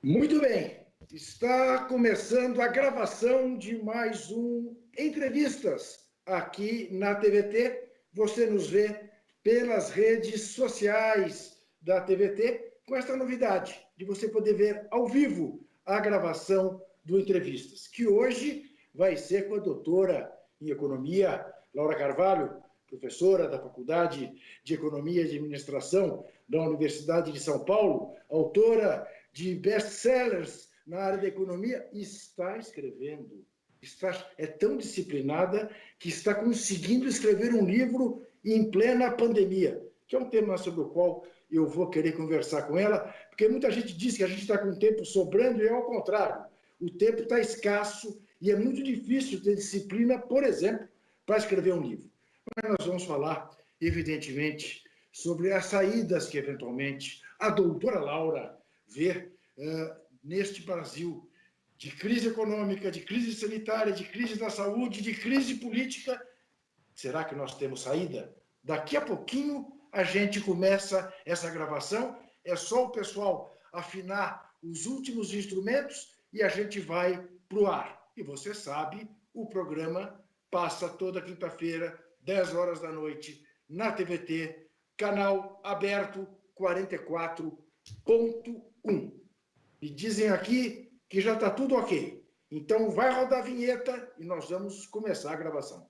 Muito bem, está começando a gravação de mais um Entrevistas aqui na TVT. Você nos vê pelas redes sociais da TVT com esta novidade de você poder ver ao vivo a gravação do Entrevistas, que hoje vai ser com a doutora em Economia, Laura Carvalho, professora da Faculdade de Economia e Administração da Universidade de São Paulo, autora de best-sellers na área da economia, está escrevendo. É tão disciplinada que está conseguindo escrever um livro em plena pandemia, que é um tema sobre o qual eu vou querer conversar com ela, porque muita gente diz que a gente está com o tempo sobrando e é ao contrário. O tempo está escasso e é muito difícil ter disciplina, por exemplo, para escrever um livro. Mas nós vamos falar, evidentemente, sobre as saídas que, eventualmente, a doutora Laura vê neste Brasil de crise econômica, de crise sanitária, de crise da saúde, de crise política. Será que nós temos saída? Daqui a pouquinho a gente começa essa gravação. É só o pessoal afinar os últimos instrumentos e a gente vai para o ar. E você sabe, o programa passa toda quinta-feira, 10 horas da noite, na TVT, canal aberto 44.1. Me dizem aqui que já está tudo ok. Então vai rodar a vinheta e nós vamos começar a gravação.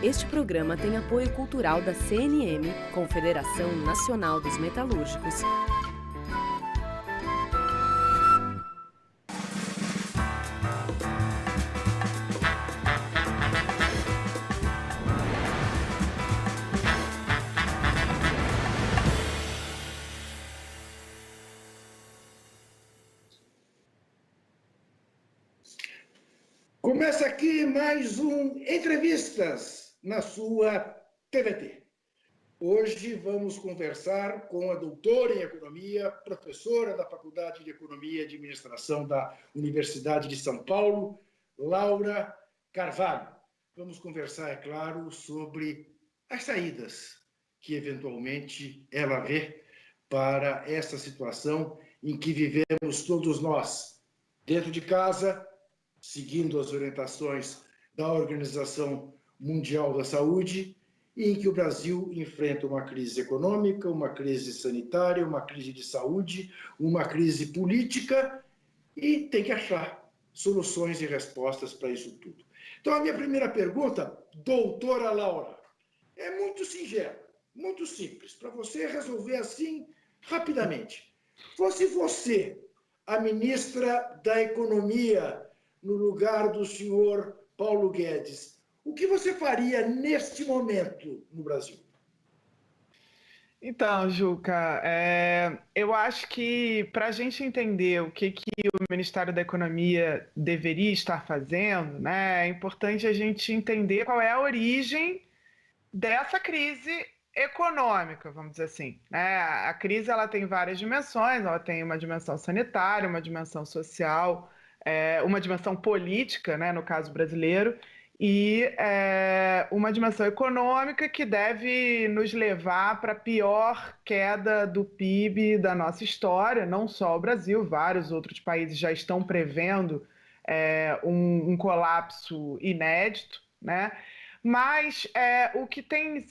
Este programa tem apoio cultural da CNM, Confederação Nacional dos Metalúrgicos. Começa aqui mais um Entrevistas na sua TVT. Hoje vamos conversar com a doutora em Economia, professora da Faculdade de Economia e Administração da Universidade de São Paulo, Laura Carvalho. Vamos conversar, é claro, sobre as saídas que eventualmente ela vê para essa situação em que vivemos todos nós, dentro de casa, seguindo as orientações da Organização Mundial da Saúde, e em que o Brasil enfrenta uma crise econômica, uma crise sanitária, uma crise de saúde, uma crise política, e tem que achar soluções e respostas para isso tudo. Então, a minha primeira pergunta, doutora Laura, é muito singela, muito simples, para você resolver assim rapidamente. Fosse você a ministra da Economia no lugar do senhor Paulo Guedes, o que você faria neste momento no Brasil? Então, Juca, eu acho que para a gente entender o que o Ministério da Economia deveria estar fazendo, né, é importante a gente entender qual é a origem dessa crise econômica, vamos dizer assim, né? A crise ela tem várias dimensões, ela tem uma dimensão sanitária, uma dimensão social, uma dimensão política, né, no caso brasileiro, e uma dimensão econômica que deve nos levar para a pior queda do PIB da nossa história, não só o Brasil, vários outros países já estão prevendo um colapso inédito, né? Mas o que tem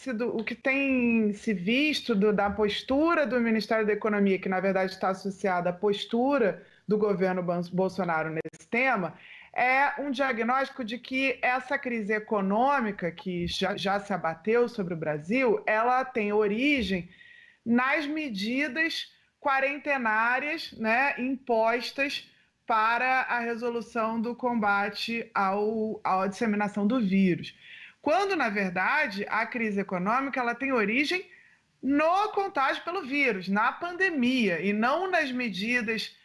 se visto da postura do Ministério da Economia, que na verdade está associada à postura do governo Bolsonaro nesse tema, é um diagnóstico de que essa crise econômica que já se abateu sobre o Brasil, ela tem origem nas medidas quarentenárias, né, impostas para a resolução do combate à disseminação do vírus. Quando, na verdade, a crise econômica ela tem origem no contágio pelo vírus, na pandemia, e não nas medidas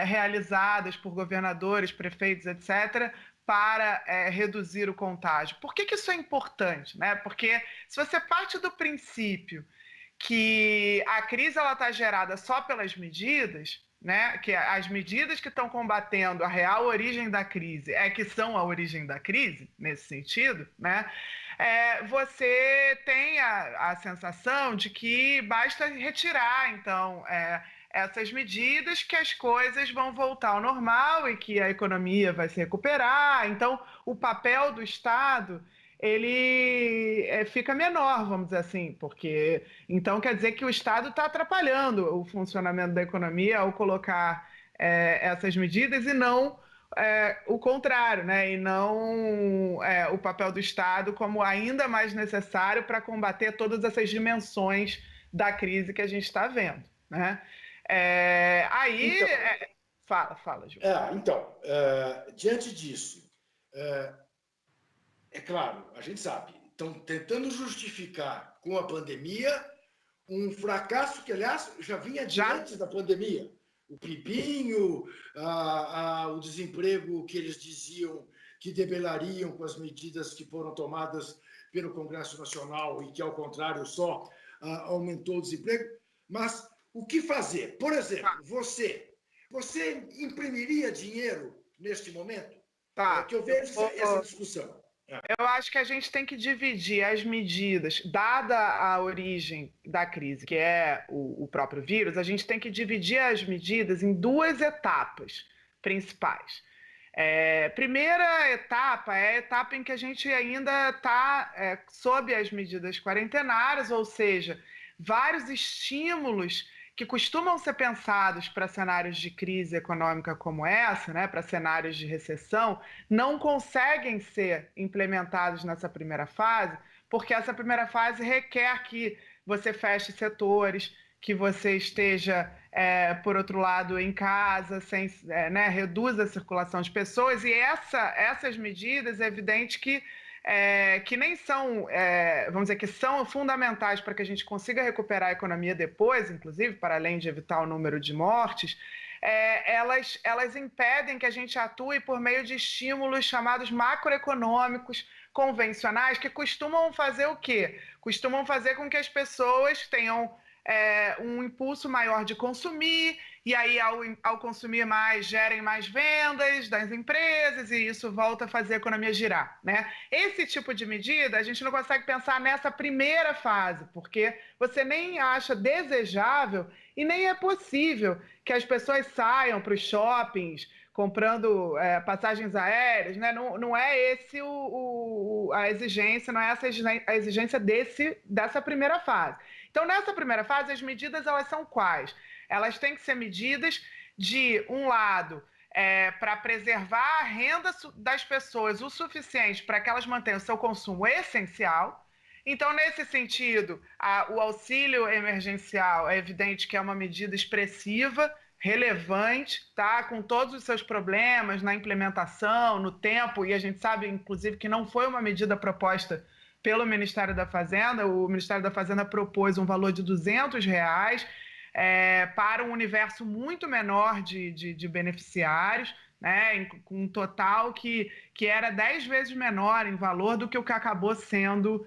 realizadas por governadores, prefeitos, etc., para reduzir o contágio. Por que isso é importante? Né? Porque se você parte do princípio que a crise está gerada só pelas medidas, né, que as medidas que estão combatendo a real origem da crise que são a origem da crise, nesse sentido, né, você tem a sensação de que basta retirar, então, essas medidas que as coisas vão voltar ao normal e que a economia vai se recuperar. Então, o papel do Estado ele fica menor, vamos dizer assim, porque então quer dizer que o Estado está atrapalhando o funcionamento da economia ao colocar essas medidas e não o contrário, né? E não o papel do Estado como ainda mais necessário para combater todas essas dimensões da crise que a gente está vendo, né? Aí, Então, fala, Ju. Diante disso, é claro, a gente sabe, estão tentando justificar com a pandemia um fracasso que, aliás, já vinha de antes da pandemia. O PIBinho, o desemprego que eles diziam que debelariam com as medidas que foram tomadas pelo Congresso Nacional e que, ao contrário, só aumentou o desemprego. Mas o que fazer? Por exemplo, você imprimiria dinheiro neste momento? Que eu vejo essa discussão. Eu acho que a gente tem que dividir as medidas, dada a origem da crise, que é o próprio vírus, a gente tem que dividir as medidas em duas etapas principais. Primeira etapa é a etapa em que a gente ainda está sob as medidas quarentenárias, ou seja, vários estímulos que costumam ser pensados para cenários de crise econômica como essa, né, para cenários de recessão, não conseguem ser implementados nessa primeira fase, porque essa primeira fase requer que você feche setores, que você esteja, por outro lado, em casa, reduza a circulação de pessoas, e essas medidas, é evidente que nem são, vamos dizer, que são fundamentais para que a gente consiga recuperar a economia depois, inclusive, para além de evitar o número de mortes, elas impedem que a gente atue por meio de estímulos chamados macroeconômicos convencionais, que costumam fazer o quê? Costumam fazer com que as pessoas tenham um impulso maior de consumir, e aí, ao consumir mais, gerem mais vendas das empresas, e isso volta a fazer a economia girar, né? Esse tipo de medida, a gente não consegue pensar nessa primeira fase, porque você nem acha desejável e nem é possível que as pessoas saiam para os shoppings comprando passagens aéreas, né? Não é esse a exigência, não é essa a exigência dessa primeira fase. Então, nessa primeira fase, as medidas elas são quais? Elas têm que ser medidas de, um lado, para preservar a renda das pessoas o suficiente para que elas mantenham o seu consumo essencial. Então, nesse sentido, o auxílio emergencial é evidente que é uma medida expressiva, relevante, tá? Com todos os seus problemas na implementação, no tempo, e a gente sabe, inclusive, que não foi uma medida proposta pelo Ministério da Fazenda. O Ministério da Fazenda propôs um valor de R$ 200 para um universo muito menor de beneficiários, né, com um total que era 10 vezes menor em valor do que o que acabou sendo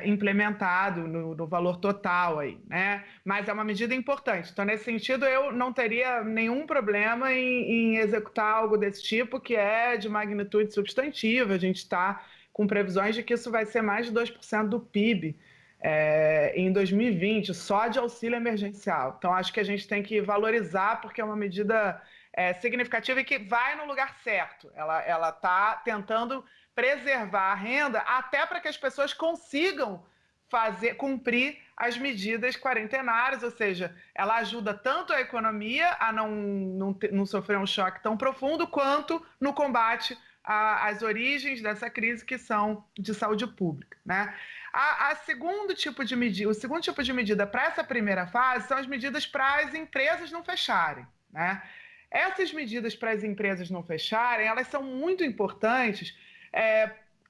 implementado no valor total aí, né? Mas é uma medida importante. Então, nesse sentido, eu não teria nenhum problema em executar algo desse tipo, que é de magnitude substantiva. A gente está com previsões de que isso vai ser mais de 2% do PIB em 2020, só de auxílio emergencial. Então, acho que a gente tem que valorizar, porque é uma medida significativa e que vai no lugar certo. Ela está tentando preservar a renda até para que as pessoas consigam cumprir as medidas quarentenárias, ou seja, ela ajuda tanto a economia a não sofrer um choque tão profundo, quanto no combate às origens dessa crise, que são de saúde pública, né? O segundo tipo de medida para essa primeira fase são as medidas para as empresas não fecharem, né? Essas medidas para as empresas não fecharem, elas são muito importantes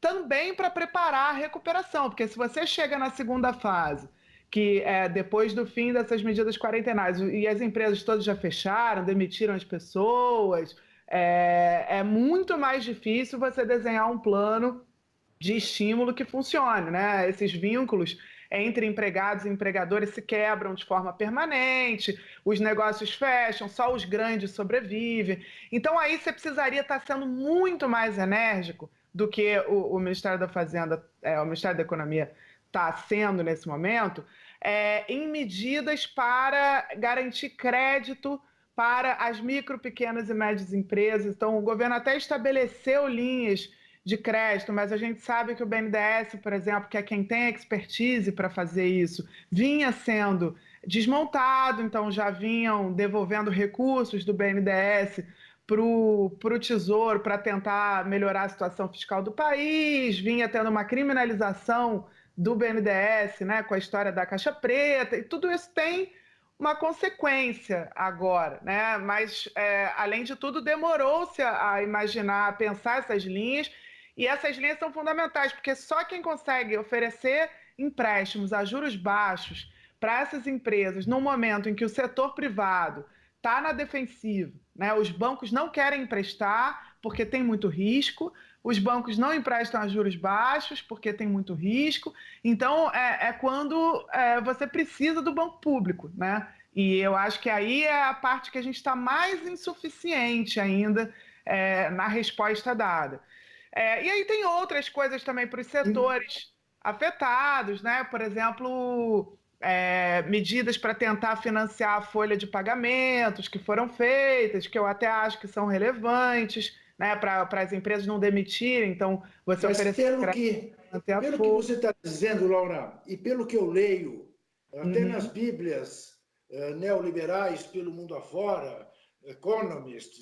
também para preparar a recuperação, porque se você chega na segunda fase, que depois do fim dessas medidas quarentenárias, e as empresas todas já fecharam, demitiram as pessoas, é muito mais difícil você desenhar um plano de estímulo que funcione, né? Esses vínculos entre empregados e empregadores se quebram de forma permanente, os negócios fecham, só os grandes sobrevivem. Então, aí você precisaria estar sendo muito mais enérgico do que o Ministério da Fazenda, o Ministério da Economia está sendo nesse momento, em medidas para garantir crédito para as micro, pequenas e médias empresas. Então, o governo até estabeleceu linhas de crédito, mas a gente sabe que o BNDES, por exemplo, que é quem tem expertise para fazer isso, vinha sendo desmontado, então já vinham devolvendo recursos do BNDES para o Tesouro para tentar melhorar a situação fiscal do país, vinha tendo uma criminalização do BNDES, né, com a história da Caixa Preta, e tudo isso tem uma consequência agora, né? Mas, além de tudo, demorou-se a imaginar, a pensar essas linhas, e essas linhas são fundamentais, porque só quem consegue oferecer empréstimos a juros baixos para essas empresas, num momento em que o setor privado está na defensiva, né? Os bancos não querem emprestar porque tem muito risco, os bancos não emprestam a juros baixos porque tem muito risco, então quando você precisa do banco público, né? E eu acho que aí é a parte que a gente está mais insuficiente ainda na resposta dada. E aí tem outras coisas também para os setores afetados, né? Por exemplo, medidas para tentar financiar a folha de pagamentos que foram feitas, que eu até acho que são relevantes, né? Para as empresas não demitirem, então você Mas oferecer pelo que você está dizendo, Laura, e pelo que eu leio, até nas Bíblias neoliberais pelo mundo afora, Economist,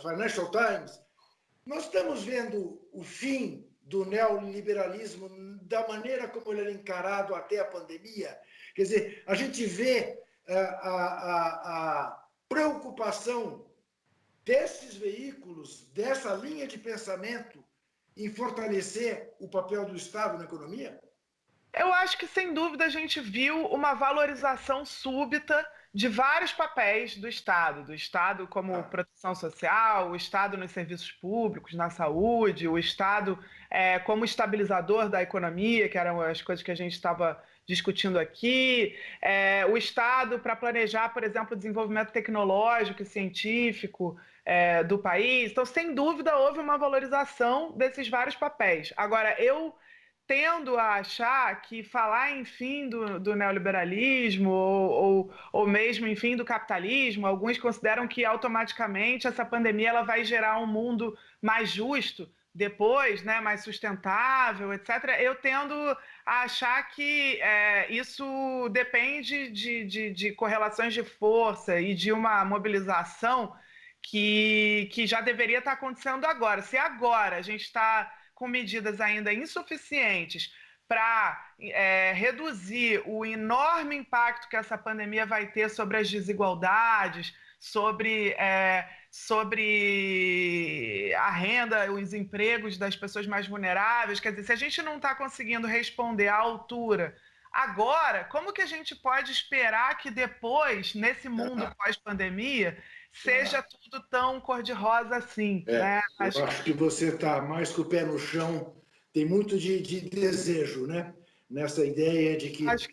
Financial Times, nós estamos vendo o fim do neoliberalismo da maneira como ele era encarado até a pandemia. Quer dizer, a gente vê a preocupação desses veículos, dessa linha de pensamento, em fortalecer o papel do Estado na economia? Eu acho que, sem dúvida, a gente viu uma valorização súbita de vários papéis do Estado como proteção social, o Estado nos serviços públicos, na saúde, o Estado como estabilizador da economia, que eram as coisas que a gente estava discutindo aqui, o Estado para planejar, por exemplo, o desenvolvimento tecnológico e científico do país. Então, sem dúvida, houve uma valorização desses vários papéis. Agora, eu tendo a achar que falar em fim do neoliberalismo ou mesmo em fim do capitalismo, alguns consideram que automaticamente essa pandemia ela vai gerar um mundo mais justo depois, né, mais sustentável, etc. Eu tendo a achar que isso depende de correlações de força e de uma mobilização que já deveria estar acontecendo agora. Se agora a gente está com medidas ainda insuficientes para reduzir o enorme impacto que essa pandemia vai ter sobre as desigualdades, sobre a renda, os empregos das pessoas mais vulneráveis. Quer dizer, se a gente não está conseguindo responder à altura agora, como que a gente pode esperar que depois, nesse mundo pós-pandemia, seja tudo tão cor-de-rosa assim? Né? Eu acho que você está mais com o pé no chão, tem muito de desejo, né? Nessa ideia de que vamos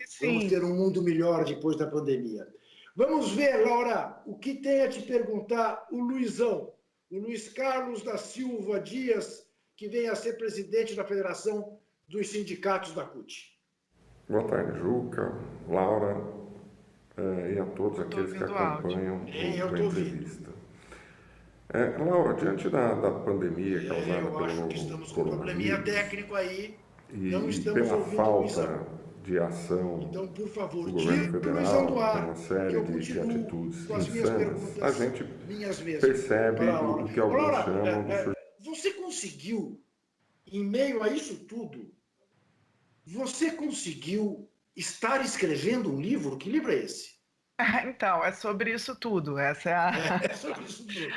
ter um mundo melhor depois da pandemia. Vamos ver, Laura, o que tem a te perguntar o Luizão, o Luiz Carlos da Silva Dias, que vem a ser presidente da Federação dos Sindicatos da CUT. Boa tarde, Juca, Laura, e a todos aqueles que acompanham a entrevista. Laura, diante da pandemia causada pelo novo estamos com um probleminha técnico aí, não estamos pela falta de ação então, por favor, do governo federal, uma série de atitudes insanas, a gente percebe o que alguns chamam de... Você conseguiu, em meio a isso tudo, você conseguiu estar escrevendo um livro? Que livro é esse? Então, é sobre isso tudo. Essa é sobre isso tudo.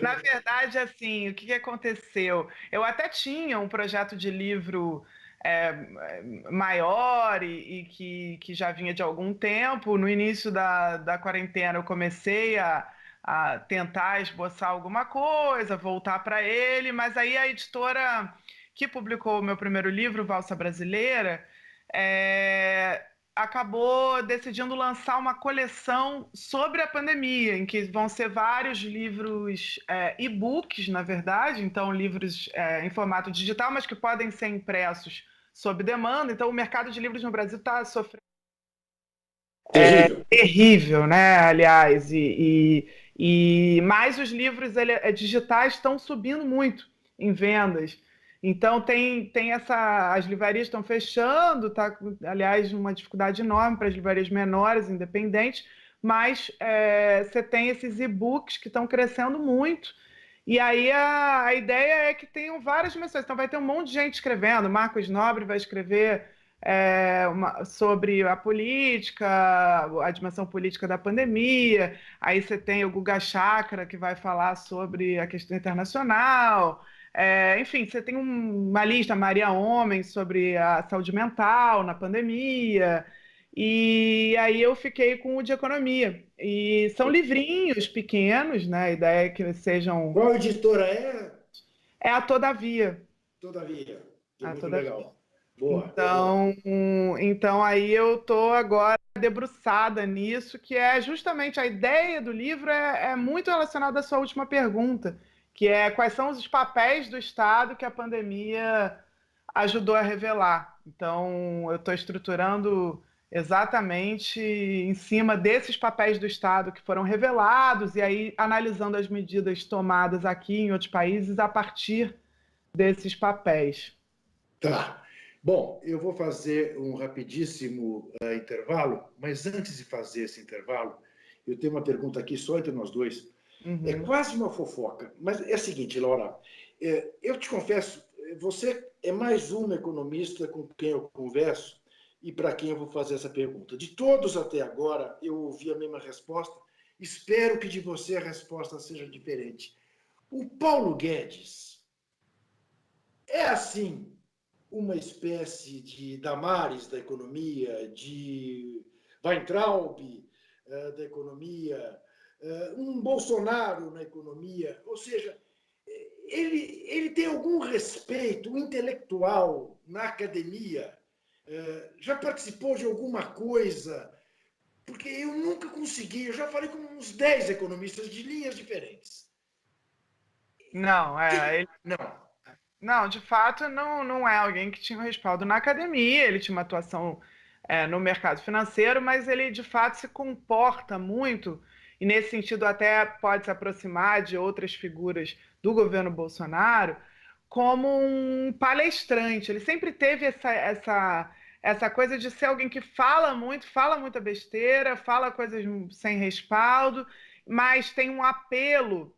Na verdade, assim, o que aconteceu? Eu até tinha um projeto de livro maior e que já vinha de algum tempo. No início da quarentena, eu comecei a tentar esboçar alguma coisa, voltar para ele, mas aí a editora que publicou o meu primeiro livro, Valsa Brasileira, acabou decidindo lançar uma coleção sobre a pandemia, em que vão ser vários livros e-books, na verdade, então livros em formato digital, mas que podem ser impressos sob demanda. Então, o mercado de livros no Brasil está sofrendo. Terrível, né? Aliás, mas os livros digitais estão subindo muito em vendas. Então as livrarias estão fechando, tá? Aliás, uma dificuldade enorme para as livrarias menores, independentes, mas você tem esses e-books que estão crescendo muito. E aí a ideia é que tenham várias menções. Então vai ter um monte de gente escrevendo. Marcos Nobre vai escrever sobre a política, a dimensão política da pandemia. Aí você tem o Guga Chakra, que vai falar sobre a questão internacional. Enfim, você tem uma lista, Maria Homem, sobre a saúde mental na pandemia. E aí eu fiquei com o de economia. E são livrinhos pequenos, né? A ideia é que sejam... Qual editora é? É a Todavia. Todavia. É muito Todavia. legal. Boa. Então aí eu estou agora debruçada nisso, que é justamente a ideia do livro é muito relacionada à sua última pergunta, que é quais são os papéis do Estado que a pandemia ajudou a revelar. Então, eu estou estruturando exatamente em cima desses papéis do Estado que foram revelados e aí analisando as medidas tomadas aqui em outros países a partir desses papéis. Tá. Bom, eu vou fazer um rapidíssimo intervalo, mas antes de fazer esse intervalo, eu tenho uma pergunta aqui só entre nós dois. Uhum. É quase uma fofoca, mas é a seguinte, Laura, eu te confesso, você é mais uma economista com quem eu converso e para quem eu vou fazer essa pergunta. De todos até agora, eu ouvi a mesma resposta, espero que de você a resposta seja diferente. O Paulo Guedes é, assim, uma espécie de Damares da economia, de Weintraub da economia, um Bolsonaro na economia, ou seja, ele tem algum respeito intelectual na academia, já participou de alguma coisa, porque eu nunca consegui, eu já falei com uns 10 economistas de linhas diferentes. Não, Não. Não, de fato, não é alguém que tinha um respaldo na academia, ele tinha uma atuação no mercado financeiro, mas ele, de fato, se comporta muito, e nesse sentido até pode se aproximar de outras figuras do governo Bolsonaro, como um palestrante. Ele sempre teve essa coisa de ser alguém que fala muita besteira, fala coisas sem respaldo, mas tem um apelo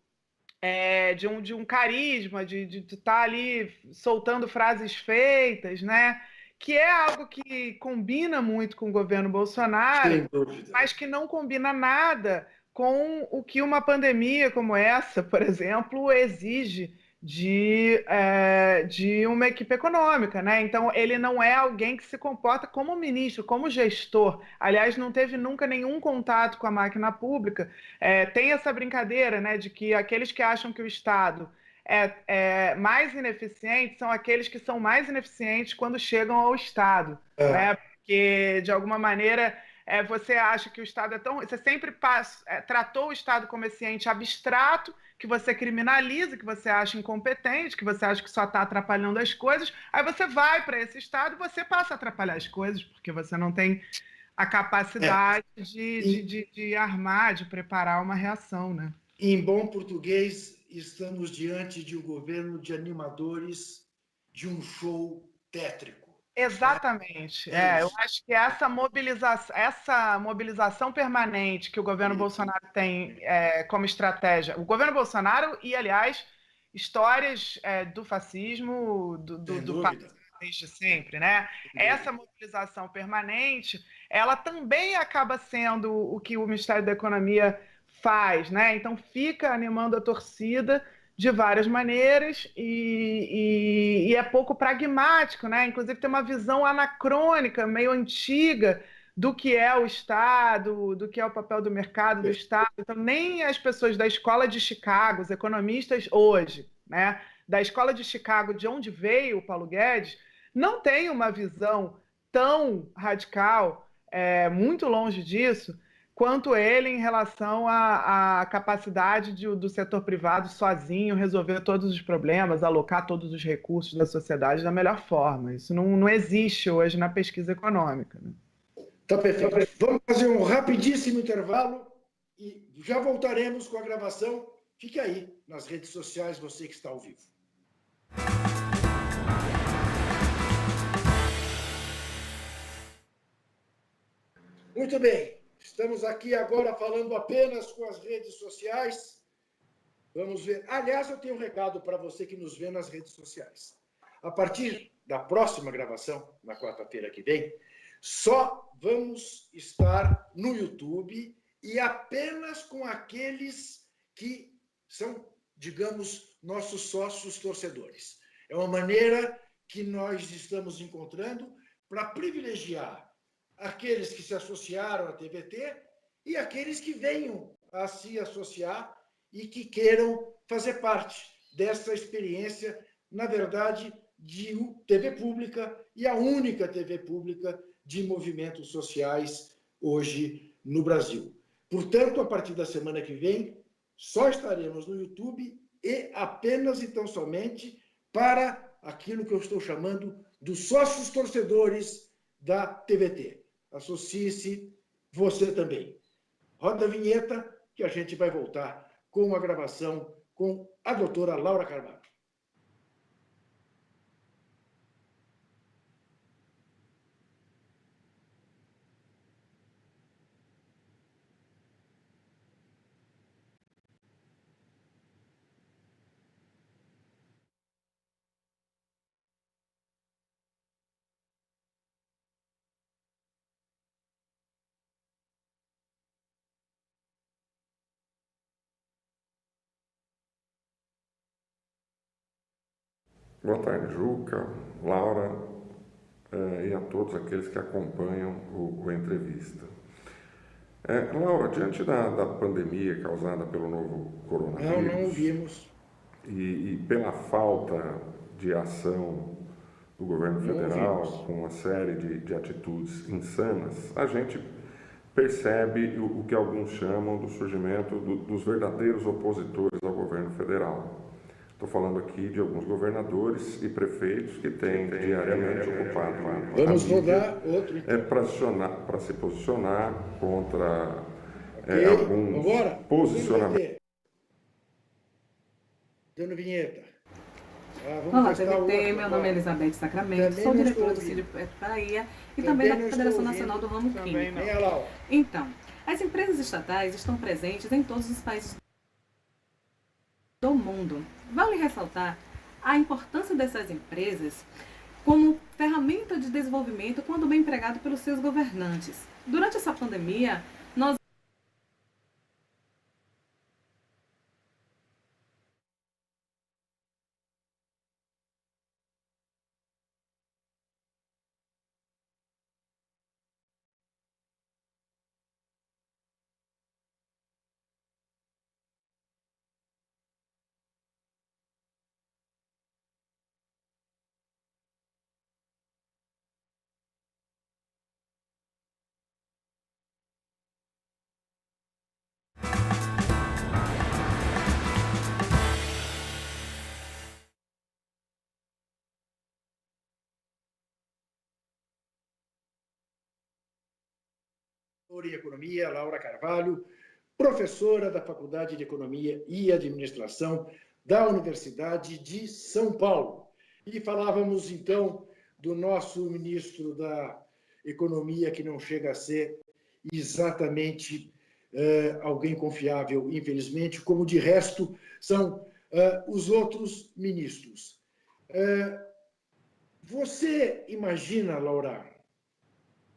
de um carisma, de estar ali soltando frases feitas, né? Que é algo que combina muito com o governo Bolsonaro, mas que não combina nada com o que uma pandemia como essa, por exemplo, exige de uma equipe econômica, né? Então, ele não é alguém que se comporta como ministro, como gestor. Aliás, não teve nunca nenhum contato com a máquina pública. Tem essa brincadeira, né, de que aqueles que acham que o Estado é mais ineficiente são aqueles que são mais ineficientes quando chegam ao Estado, né? Porque, de alguma maneira, você acha que o Estado é tão... Você sempre tratou o Estado como esse ente abstrato, que você criminaliza, que você acha incompetente, que você acha que só está atrapalhando as coisas, aí você vai para esse Estado e você passa a atrapalhar as coisas, porque você não tem a capacidade de armar, de preparar uma reação, né? Em bom português, estamos diante de um governo de animadores de um show tétrico. Exatamente. Eu acho que essa mobilização permanente que o governo Bolsonaro tem como estratégia, o governo Bolsonaro e, aliás, histórias do fascismo, do país desde sempre, né? Essa mobilização permanente, ela também acaba sendo o que o Ministério da Economia faz, né? Então fica animando a torcida de várias maneiras e é pouco pragmático, né? Inclusive tem uma visão anacrônica, meio antiga do que é o Estado, do que é o papel do mercado do Estado. Então nem as pessoas da escola de Chicago, os economistas hoje, né, da escola de Chicago, de onde veio o Paulo Guedes, não tem uma visão tão radical muito longe disso, quanto ele em relação à capacidade do setor privado sozinho resolver todos os problemas, alocar todos os recursos da sociedade da melhor forma. Isso não existe hoje na pesquisa econômica, né? Tá perfeito. Vamos fazer um rapidíssimo intervalo e já voltaremos com a gravação. Fique aí nas redes sociais, você que está ao vivo. Muito bem. Estamos aqui agora falando apenas com as redes sociais. Vamos ver. Aliás, eu tenho um recado para você que nos vê nas redes sociais. A partir da próxima gravação, na quarta-feira que vem, só vamos estar no YouTube e apenas com aqueles que são, digamos, nossos sócios torcedores. É uma maneira que nós estamos encontrando para privilegiar aqueles que se associaram à TVT e aqueles que venham a se associar e que queiram fazer parte dessa experiência, na verdade, de TV pública e a única TV pública de movimentos sociais hoje no Brasil. Portanto, a partir da semana que vem, só estaremos no YouTube e apenas e tão somente para aquilo que eu estou chamando dos sócios torcedores da TVT. Associe-se você também. Roda a vinheta que a gente vai voltar com a gravação com a doutora Laura Carvalho. Boa tarde, Juca, Laura e a todos aqueles que acompanham o Entrevista. Laura, diante da pandemia causada pelo novo coronavírus... Não ouvimos. E pela falta de ação do governo federal, com uma série de atitudes insanas, a gente percebe o que alguns chamam do surgimento dos verdadeiros opositores ao governo federal. Estou falando aqui de alguns governadores e prefeitos que têm diariamente ocupado Vamos rodar outro para se posicionar contra alguns agora, posicionamentos. Dando vinheta. Olá, TVT, meu nome é Elizabeth Sacramento, sou diretora do Cid Bahia e também da Federação Nacional do Ramo Químico. Então, as empresas estatais estão presentes em todos os países do mundo. Vale ressaltar a importância dessas empresas como ferramenta de desenvolvimento quando bem empregado pelos seus governantes. Durante essa pandemia, nós em Economia, Laura Carvalho, professora da Faculdade de Economia e Administração da Universidade de São Paulo. E falávamos, então, do nosso ministro da Economia, que não chega a ser exatamente alguém confiável, infelizmente, como de resto são os outros ministros. Você imagina, Laura,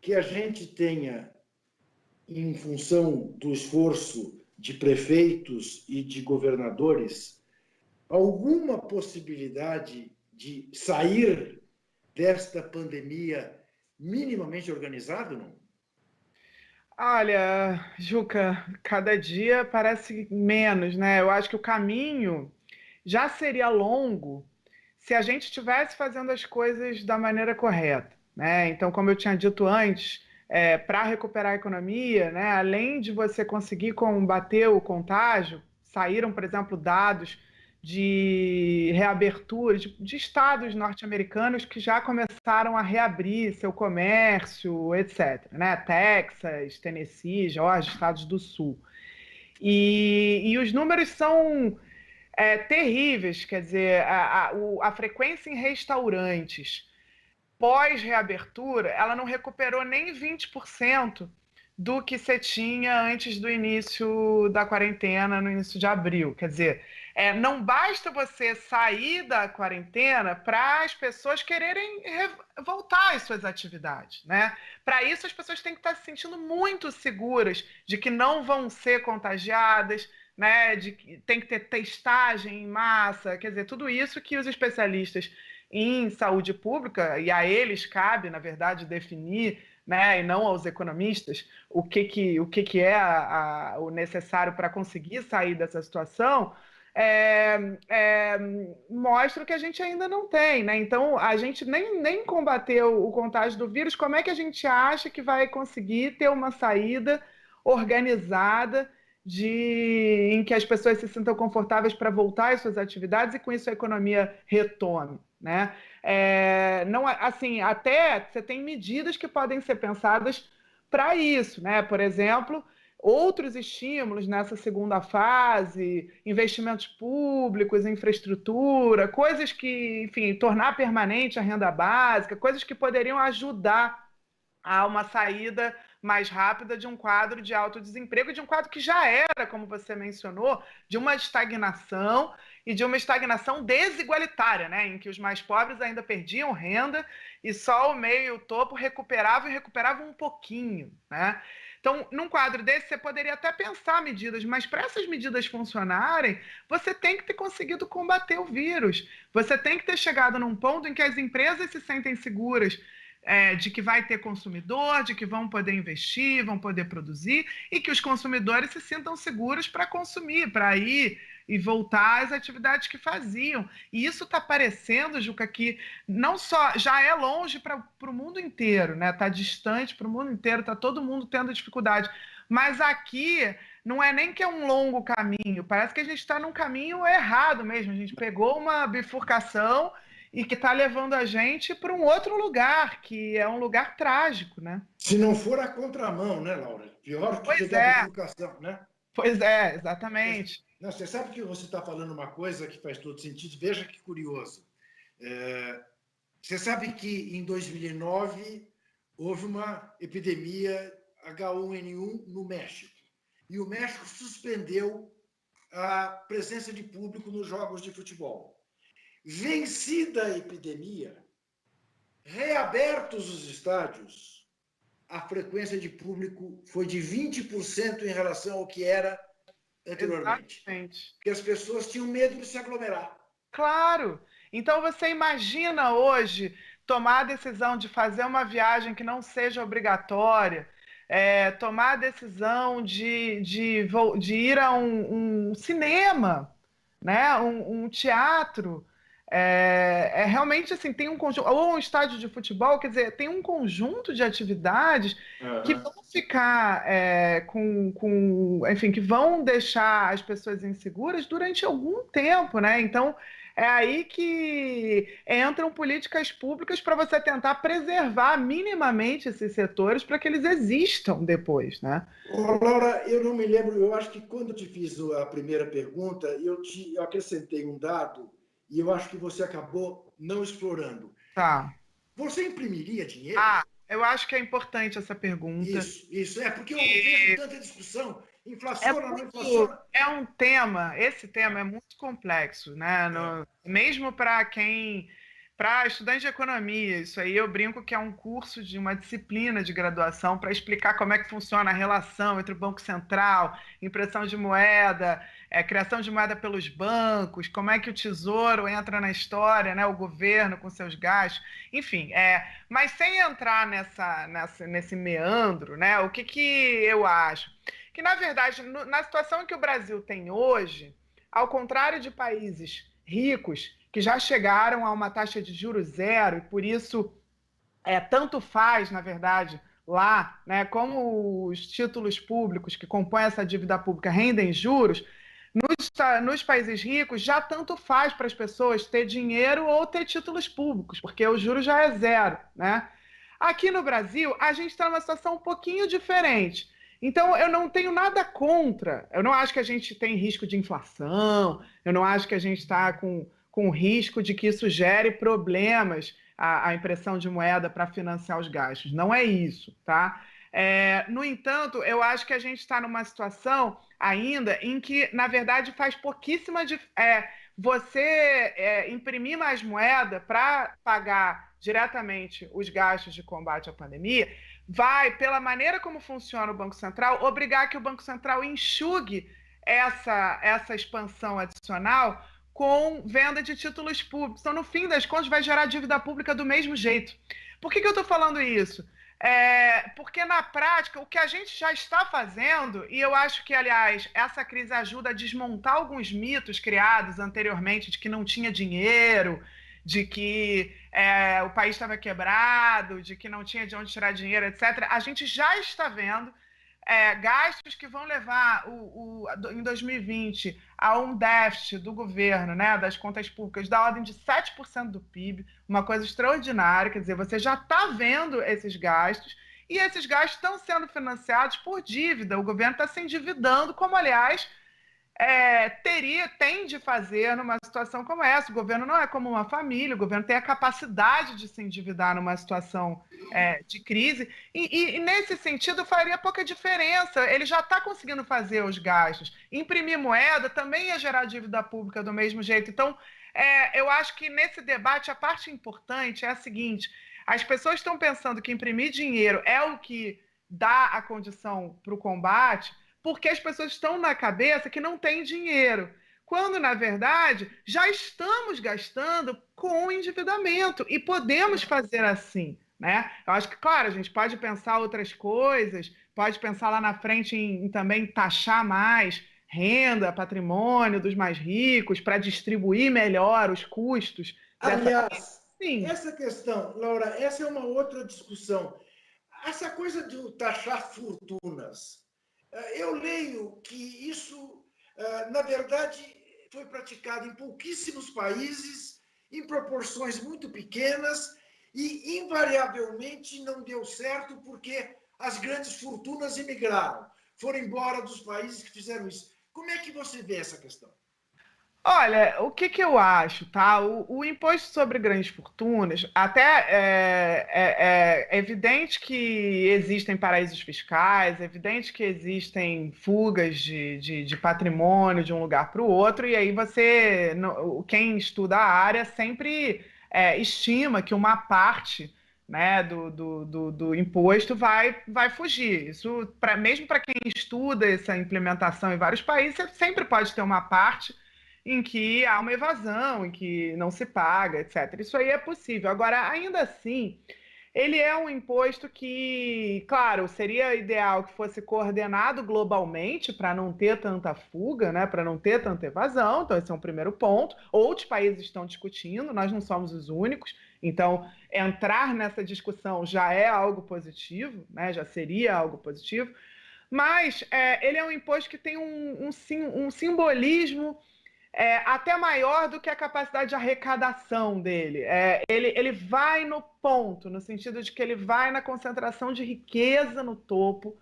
que a gente tenha, em função do esforço de prefeitos e de governadores, alguma possibilidade de sair desta pandemia minimamente organizado, não? Olha, Juca, cada dia parece menos, né? Eu acho que o caminho já seria longo se a gente estivesse fazendo as coisas da maneira correta, né? Então, como eu tinha dito antes, para recuperar a economia, né, além de você conseguir combater o contágio, saíram, por exemplo, dados de reabertura de estados norte-americanos que já começaram a reabrir seu comércio, etc., né? Texas, Tennessee, Geórgia, estados do Sul. E os números são terríveis, quer dizer, a frequência em restaurantes pós-reabertura, ela não recuperou nem 20% do que você tinha antes do início da quarentena, no início de abril. Quer dizer, não basta você sair da quarentena para as pessoas quererem voltar às suas atividades, né? Para isso, as pessoas têm que estar se sentindo muito seguras de que não vão ser contagiadas, né? De que tem que ter testagem em massa, quer dizer, tudo isso que os especialistas em saúde pública, e a eles cabe, na verdade, definir, né, e não aos economistas, o que é o necessário para conseguir sair dessa situação, mostra que a gente ainda não tem, né? Então, a gente nem combateu o contágio do vírus, como é que a gente acha que vai conseguir ter uma saída organizada em que as pessoas se sintam confortáveis para voltar às suas atividades e com isso a economia retome, né? Não, assim, até você tem medidas que podem ser pensadas para isso, né? Por exemplo, outros estímulos nessa segunda fase, investimentos públicos, infraestrutura, coisas que, enfim, tornar permanente a renda básica, coisas que poderiam ajudar a uma saída mais rápida de um quadro de alto desemprego, de um quadro que já era, como você mencionou, de uma estagnação e de uma estagnação desigualitária, né, em que os mais pobres ainda perdiam renda e só o meio e o topo recuperavam um pouquinho, né? Então, num quadro desse, você poderia até pensar medidas, mas para essas medidas funcionarem, você tem que ter conseguido combater o vírus. Você tem que ter chegado num ponto em que as empresas se sentem seguras de que vai ter consumidor, de que vão poder investir, vão poder produzir, e que os consumidores se sintam seguros para consumir, para ir e voltar às atividades que faziam. E isso está parecendo, Juca, que não só já é longe para o mundo inteiro, né? Está distante para o mundo inteiro, está todo mundo tendo dificuldade. Mas aqui não é nem que é um longo caminho, parece que a gente está num caminho errado mesmo. A gente pegou uma bifurcação e que está levando a gente para um outro lugar, que é um lugar trágico, né? Se não for a contramão, né, Laura? Pior que pegar a bifurcação, né? Pois é, exatamente. Não, você sabe que você está falando uma coisa que faz todo sentido. Veja que curioso. Você sabe que em 2009 houve uma epidemia H1N1 no México. E o México suspendeu a presença de público nos jogos de futebol. Vencida a epidemia, reabertos os estádios, a frequência de público foi de 20% em relação ao que era anteriormente. Exatamente. Porque as pessoas tinham medo de se aglomerar. Claro! Então você imagina hoje tomar a decisão de fazer uma viagem que não seja obrigatória, tomar a decisão de ir a um cinema, né? um teatro. Realmente assim, tem um conjunto, ou um estádio de futebol, quer dizer, tem um conjunto de atividades que vão ficar enfim, que vão deixar as pessoas inseguras durante algum tempo, né? Então é aí que entram políticas públicas para você tentar preservar minimamente esses setores para que eles existam depois, né? Laura, eu não me lembro, eu acho que quando eu te fiz a primeira pergunta, eu acrescentei um dado e eu acho que você acabou não explorando. Tá. Você imprimiria dinheiro? Eu acho que é importante essa pergunta. Isso. Porque eu vejo tanta discussão. Inflaciona, não inflaciona? Esse tema é muito complexo, né? Mesmo para estudante de economia, isso aí eu brinco que é um curso de uma disciplina de graduação para explicar como é que funciona a relação entre o Banco Central, impressão de moeda, criação de moeda pelos bancos, como é que o Tesouro entra na história, né? O governo com seus gastos, enfim. Mas sem entrar nesse meandro, né? O que eu acho? Que, na verdade, na situação que o Brasil tem hoje, ao contrário de países ricos, que já chegaram a uma taxa de juros zero, e por isso tanto faz, na verdade, lá, né, como os títulos públicos que compõem essa dívida pública rendem juros, nos países ricos já tanto faz para as pessoas ter dinheiro ou ter títulos públicos, porque o juro já é zero, né? Aqui no Brasil, a gente está numa situação um pouquinho diferente. Então, eu não tenho nada contra. Eu não acho que a gente tem risco de inflação, eu não acho que a gente está com risco de que isso gere problemas, a impressão de moeda para financiar os gastos. Não é isso, tá? No entanto, eu acho que a gente está numa situação ainda em que, na verdade, faz pouquíssima diferença. Você imprimir mais moeda para pagar diretamente os gastos de combate à pandemia vai, pela maneira como funciona o Banco Central, obrigar que o Banco Central enxugue essa expansão adicional com venda de títulos públicos. Então, no fim das contas, vai gerar dívida pública do mesmo jeito. Por que eu estou falando isso? Porque, na prática, o que a gente já está fazendo, e eu acho que, aliás, essa crise ajuda a desmontar alguns mitos criados anteriormente de que não tinha dinheiro, de que o país estava quebrado, de que não tinha de onde tirar dinheiro, etc. A gente já está vendo gastos que vão levar em 2020 a um déficit do governo, né, das contas públicas, da ordem de 7% do PIB, uma coisa extraordinária. Quer dizer, você já está vendo esses gastos, e esses gastos estão sendo financiados por dívida. O governo está se endividando, como, aliás, tem de fazer numa situação como essa. O governo não é como uma família, o governo tem a capacidade de se endividar numa situação de crise, e nesse sentido faria pouca diferença. Ele já está conseguindo fazer os gastos. Imprimir moeda também ia gerar dívida pública do mesmo jeito. Então, eu acho que nesse debate a parte importante é a seguinte: as pessoas estão pensando que imprimir dinheiro é o que dá a condição para o combate, porque as pessoas estão na cabeça que não tem dinheiro, quando, na verdade, já estamos gastando com o endividamento e podemos fazer assim, né? Eu acho que, claro, a gente pode pensar outras coisas, pode pensar lá na frente em também taxar mais renda, patrimônio dos mais ricos, para distribuir melhor os custos. Aliás, essa questão, Laura, essa é uma outra discussão. Essa coisa de taxar fortunas, eu leio que isso, na verdade, foi praticado em pouquíssimos países, em proporções muito pequenas, e invariavelmente não deu certo porque as grandes fortunas emigraram, foram embora dos países que fizeram isso. Como é que você vê essa questão? Olha, o que eu acho, tá? O imposto sobre grandes fortunas, até é evidente que existem paraísos fiscais, é evidente que existem fugas de patrimônio de um lugar para o outro, e aí quem estuda a área sempre estima que uma parte, né, do imposto vai fugir. Isso, mesmo para quem estuda essa implementação em vários países, você sempre pode ter uma parte em que há uma evasão, em que não se paga, etc. Isso aí é possível. Agora, ainda assim, ele é um imposto que, claro, seria ideal que fosse coordenado globalmente para não ter tanta fuga, né, para não ter tanta evasão. Então, esse é um primeiro ponto. Outros países estão discutindo, nós não somos os únicos. Então, entrar nessa discussão já é algo positivo, né, já seria algo positivo. Mas ele é um imposto que tem um simbolismo até maior do que a capacidade de arrecadação dele. Ele vai no ponto, no sentido de que ele vai na concentração de riqueza no topo,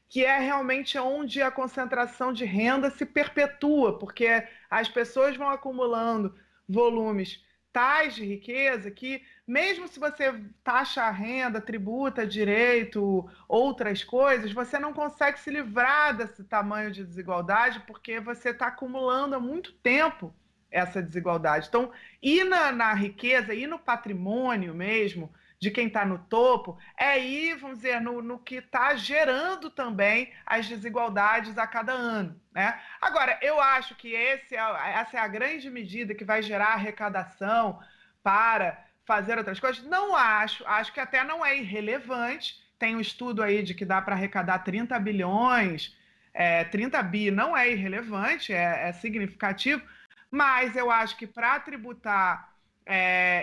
que é realmente onde a concentração de renda se perpetua, porque as pessoas vão acumulando volumes tais de riqueza que, mesmo se você taxa a renda, tributa direito, outras coisas, você não consegue se livrar desse tamanho de desigualdade, porque você está acumulando há muito tempo essa desigualdade. Então, ir na riqueza, ir no patrimônio mesmo, de quem está no topo, é ir, vamos dizer, no que está gerando também as desigualdades a cada ano, né? Agora, eu acho que essa é a grande medida que vai gerar arrecadação para fazer outras coisas. Não acho que até não é irrelevante. Tem um estudo aí de que dá para arrecadar 30 bilhões, 30 bi não é irrelevante, é significativo, mas eu acho que para tributar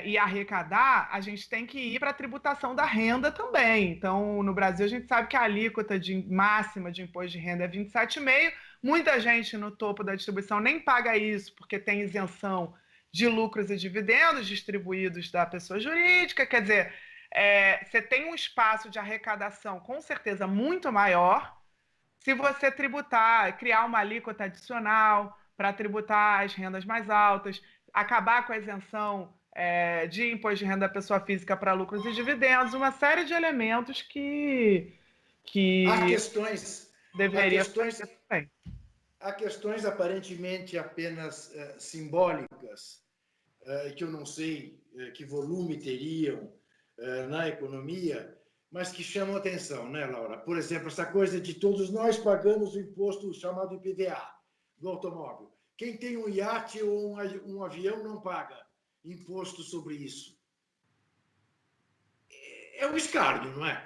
e arrecadar, a gente tem que ir para a tributação da renda também. Então, no Brasil, a gente sabe que a alíquota máxima de imposto de renda é 27,5%. Muita gente no topo da distribuição nem paga isso, porque tem isenção de lucros e dividendos distribuídos da pessoa jurídica. Quer dizer, você tem um espaço de arrecadação com certeza muito maior se você tributar, criar uma alíquota adicional para tributar as rendas mais altas, acabar com a isenção de imposto de renda da pessoa física para lucros e dividendos, uma série de elementos que deveria ser. Há questões aparentemente apenas simbólicas, que eu não sei que volume teriam na economia, mas que chamam atenção, né, Laura? Por exemplo, essa coisa de todos nós pagamos o imposto chamado IPVA do automóvel. Quem tem um iate ou um avião não paga imposto sobre isso. É um escárnio, não é?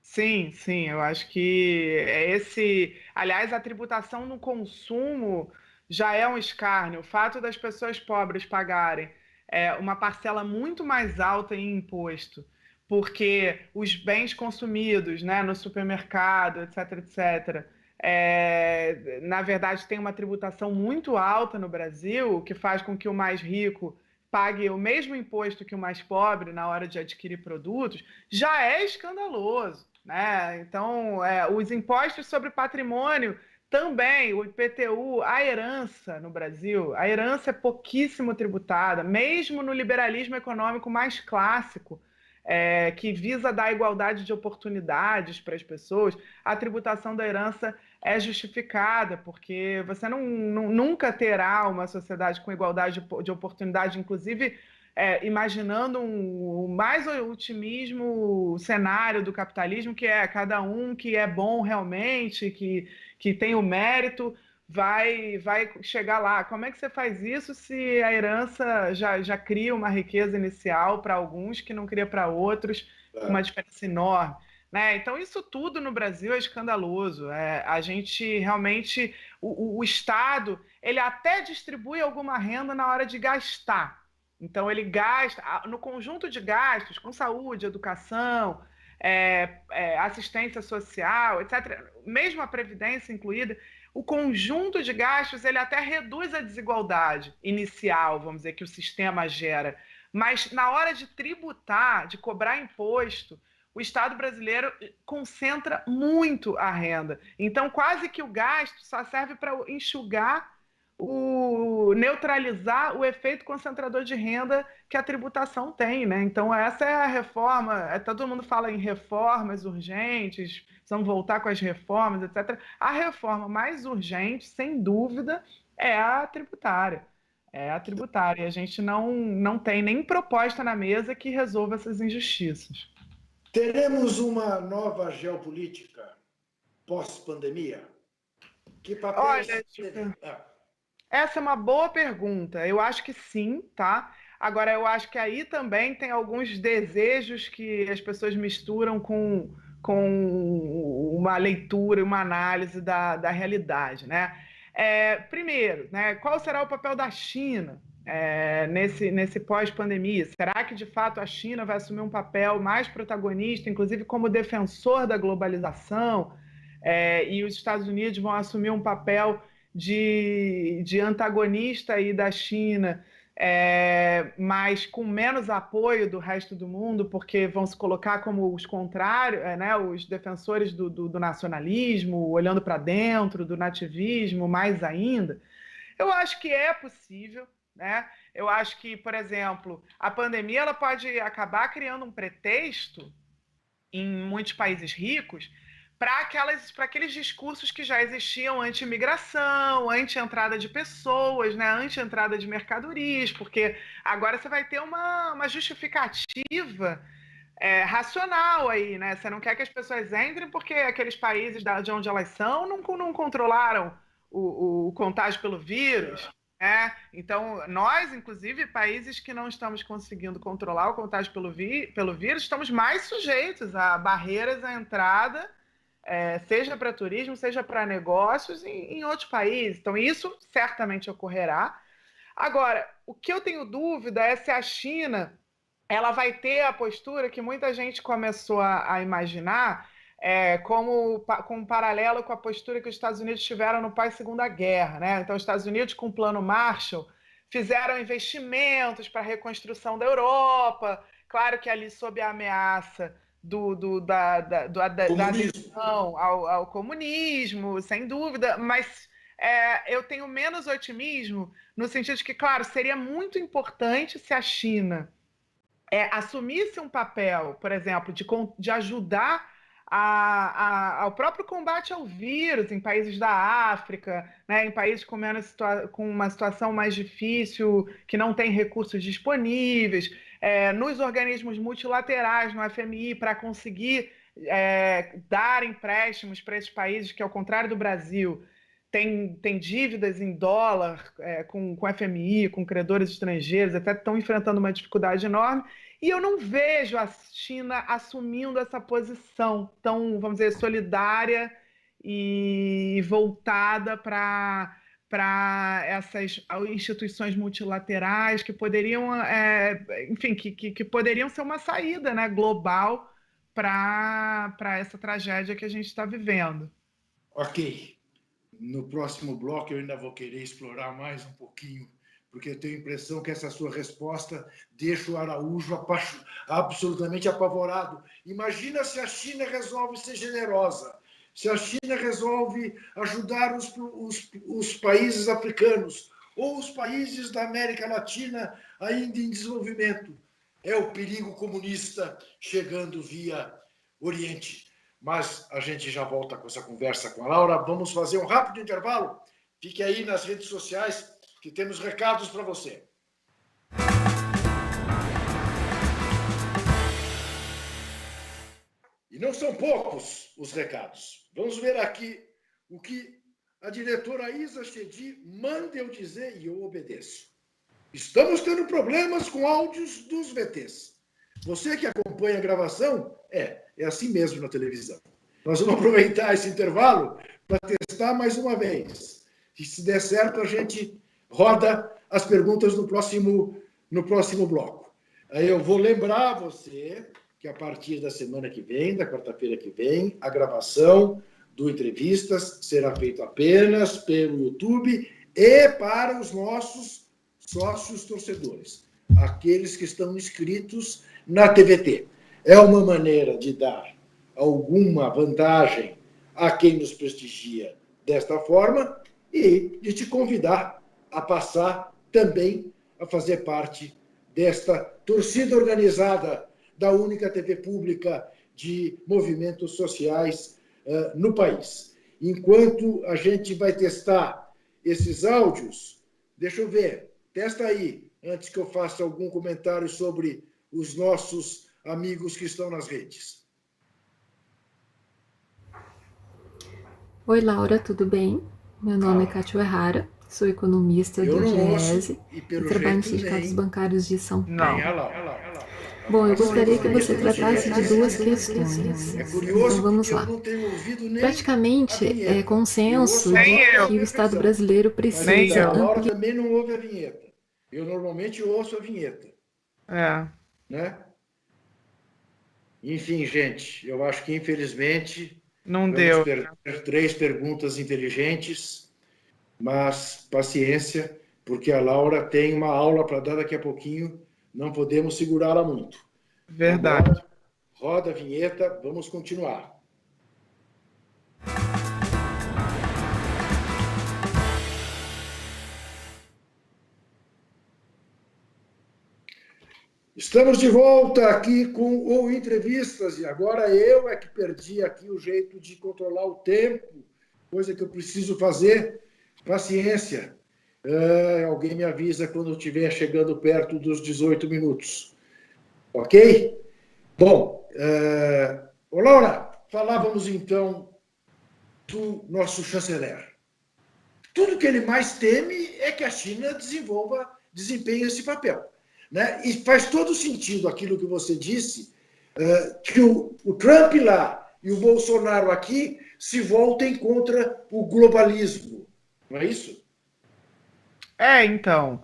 Sim, eu acho que aliás, a tributação no consumo já é um escárnio. O fato das pessoas pobres pagarem uma parcela muito mais alta em imposto, porque os bens consumidos, né, no supermercado, etc., na verdade, tem uma tributação muito alta no Brasil, o que faz com que o mais rico pague o mesmo imposto que o mais pobre na hora de adquirir produtos, já é escandaloso, né? Então, os impostos sobre patrimônio também, o IPTU, a herança no Brasil, a herança é pouquíssimo tributada, mesmo no liberalismo econômico mais clássico, que visa dar igualdade de oportunidades para as pessoas, a tributação da herança é justificada, porque você nunca terá uma sociedade com igualdade de oportunidade, inclusive imaginando o mais otimismo cenário do capitalismo, que é cada um que é bom realmente, que tem o mérito, vai chegar lá. Como é que você faz isso se a herança já cria uma riqueza inicial para alguns que não cria para outros, uma diferença enorme? Né? Então, isso tudo no Brasil é escandaloso. A gente realmente... O Estado, ele até distribui alguma renda na hora de gastar. Então, ele gasta no conjunto de gastos, com saúde, educação, assistência social, etc., mesmo a previdência incluída, o conjunto de gastos ele até reduz a desigualdade inicial, vamos dizer, que o sistema gera. Mas na hora de tributar, de cobrar imposto, o Estado brasileiro concentra muito a renda. Então, quase que o gasto só serve para enxugar, neutralizar o efeito concentrador de renda que a tributação tem, né? Então, essa é a reforma. Todo mundo fala em reformas urgentes, precisamos voltar com as reformas, etc. A reforma mais urgente, sem dúvida, é a tributária. A gente não tem nem proposta na mesa que resolva essas injustiças. Teremos uma nova geopolítica pós-pandemia? Que papel... Olha, essa é uma boa pergunta. Eu acho que sim, tá? Agora, eu acho que aí também tem alguns desejos que as pessoas misturam com uma leitura, uma análise da realidade, né? Primeiro, né, qual será o papel da China nesse pós-pandemia? Será que, de fato, a China vai assumir um papel mais protagonista, inclusive como defensor da globalização, e os Estados Unidos vão assumir um papel de antagonista aí da China, mas com menos apoio do resto do mundo, porque vão se colocar como os contrários, né, os defensores do nacionalismo, olhando para dentro, do nativismo, mais ainda? Eu acho que é possível, né? Eu acho que, por exemplo, a pandemia ela pode acabar criando um pretexto em muitos países ricos para aqueles discursos que já existiam anti-imigração, anti-entrada de pessoas, né, anti-entrada de mercadorias, porque agora você vai ter uma justificativa racional aí, né? Você não quer que as pessoas entrem porque aqueles países de onde elas são não controlaram o contágio pelo vírus. Então, nós, inclusive, países que não estamos conseguindo controlar o contágio pelo vírus, estamos mais sujeitos a barreiras à entrada, seja para turismo, seja para negócios em outros países. Então, isso certamente ocorrerá. Agora, o que eu tenho dúvida é se a China ela vai ter a postura que muita gente começou a imaginar com um paralelo com a postura que os Estados Unidos tiveram no pós-Segunda Guerra, né? Então, os Estados Unidos, com o Plano Marshall, fizeram investimentos para a reconstrução da Europa, claro que ali sob a ameaça da adesão ao comunismo, sem dúvida, mas eu tenho menos otimismo no sentido de que, claro, seria muito importante se a China assumisse um papel, por exemplo, de ajudar ao próprio combate ao vírus em países da África, né, em países com uma situação mais difícil, que não tem recursos disponíveis, nos organismos multilaterais, no FMI, para conseguir dar empréstimos para esses países que, ao contrário do Brasil, tem dívidas em dólar com o FMI, com credores estrangeiros, até estão enfrentando uma dificuldade enorme. E eu não vejo a China assumindo essa posição tão, vamos dizer, solidária e voltada para essas instituições multilaterais que poderiam, enfim, que poderiam ser uma saída, né, global para essa tragédia que a gente está vivendo. Ok. No próximo bloco eu ainda vou querer explorar mais um pouquinho, porque eu tenho a impressão que essa sua resposta deixa o Araújo absolutamente apavorado. Imagina se a China resolve ser generosa, se a China resolve ajudar os países africanos ou os países da América Latina ainda em desenvolvimento. É o perigo comunista chegando via Oriente. Mas a gente já volta com essa conversa com a Laura. Vamos fazer um rápido intervalo. Fique aí nas redes sociais, que temos recados para você. E não são poucos os recados. Vamos ver aqui o que a diretora Isa Chedi manda eu dizer e eu obedeço. Estamos tendo problemas com áudios dos VTs. Você que acompanha a gravação, é assim mesmo na televisão. Nós vamos aproveitar esse intervalo para testar mais uma vez. E se der certo, a gente roda as perguntas no próximo bloco. Aí eu vou lembrar você que a partir da semana que vem, da quarta-feira que vem, a gravação do Entrevistas será feita apenas pelo YouTube e para os nossos sócios torcedores, aqueles que estão inscritos na TVT. É uma maneira de dar alguma vantagem a quem nos prestigia desta forma e de te convidar a passar também a fazer parte desta torcida organizada da única TV pública de movimentos sociais no país. Enquanto a gente vai testar esses áudios, deixa eu ver, testa aí, antes que eu faça algum comentário sobre os nossos amigos que estão nas redes. Oi, Laura, tudo bem? Meu nome é Cátia Errara, sou economista do DIEESE e trabalho nos sindicatos bancários de São Paulo. Bom, eu gostaria que você tratasse de duas questões. Então, vamos lá. Praticamente é consenso de que o Estado brasileiro precisa... A Laura também não ouve a vinheta. Eu normalmente ouço a vinheta. Né? Enfim, gente, eu acho que, infelizmente, não deu. Perder 3 perguntas inteligentes, mas paciência, porque a Laura tem uma aula para dar daqui a pouquinho, não podemos segurá-la muito. Verdade. Agora, roda a vinheta, vamos continuar. Estamos de volta aqui com o Entrevistas, e agora eu é que perdi aqui o jeito de controlar o tempo, coisa que eu preciso fazer. Paciência. Alguém me avisa quando eu estiver chegando perto dos 18 minutos. Ok? Bom, Laura, falávamos então do nosso chanceler. Tudo que ele mais teme é que a China desempenhe esse papel. Né? E faz todo sentido aquilo que você disse, que o Trump lá e o Bolsonaro aqui se voltem contra o globalismo. Não é isso? Então.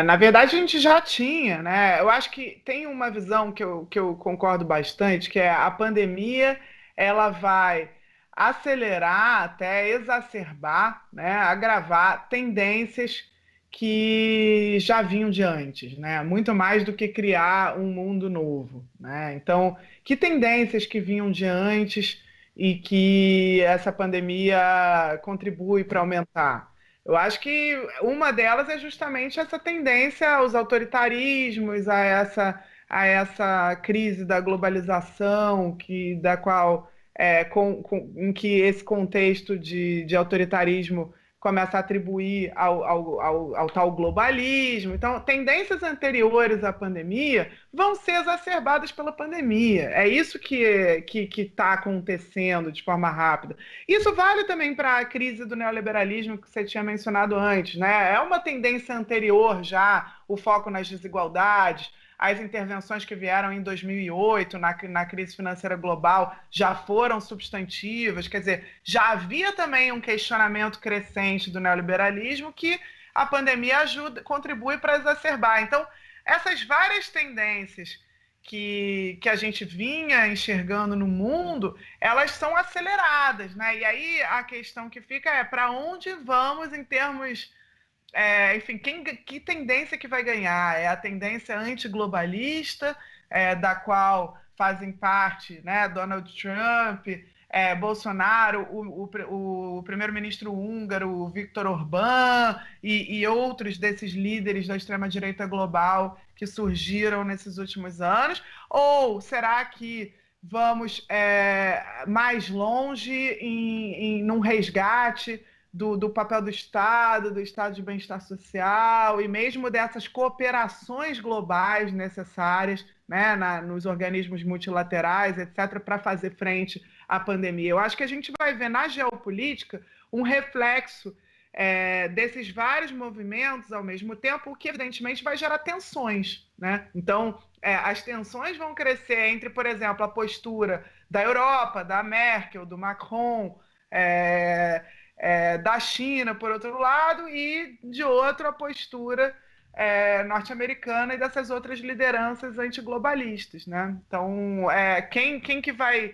Na verdade, a gente já tinha, né? Eu acho que tem uma visão que eu concordo bastante, que é a pandemia, ela vai acelerar, até exacerbar, né? Agravar tendências que já vinham de antes, né? Muito mais do que criar um mundo novo, né? Então, que tendências que vinham de antes e que essa pandemia contribui para aumentar? Eu acho que uma delas é justamente essa tendência aos autoritarismos, a essa crise da globalização, da qual em que esse contexto de autoritarismo começa a atribuir ao tal globalismo. Então, tendências anteriores à pandemia vão ser exacerbadas pela pandemia. É isso que está acontecendo de forma rápida. Isso vale também para a crise do neoliberalismo que você tinha mencionado antes, né? É uma tendência anterior já, o foco nas desigualdades. As intervenções que vieram em 2008, na crise financeira global, já foram substantivas. Quer dizer, já havia também um questionamento crescente do neoliberalismo que a pandemia contribui para exacerbar. Então, essas várias tendências que a gente vinha enxergando no mundo, elas são aceleradas, né? E aí a questão que fica é para onde vamos em termos... enfim, que tendência que vai ganhar? É a tendência antiglobalista, da qual fazem parte, né, Donald Trump, Bolsonaro, o primeiro-ministro húngaro, Viktor Orbán, e outros desses líderes da extrema-direita global que surgiram nesses últimos anos? Ou será que vamos mais longe num resgate do papel do Estado de bem-estar social e mesmo dessas cooperações globais necessárias, né, nos organismos multilaterais, etc., para fazer frente à pandemia? Eu acho que a gente vai ver na geopolítica um reflexo desses vários movimentos ao mesmo tempo, o que evidentemente vai gerar tensões, né? Então, as tensões vão crescer entre, por exemplo, a postura da Europa, da Merkel, do Macron, da China, por outro lado, e de outro a postura norte-americana e dessas outras lideranças antiglobalistas, né? Então, quem que vai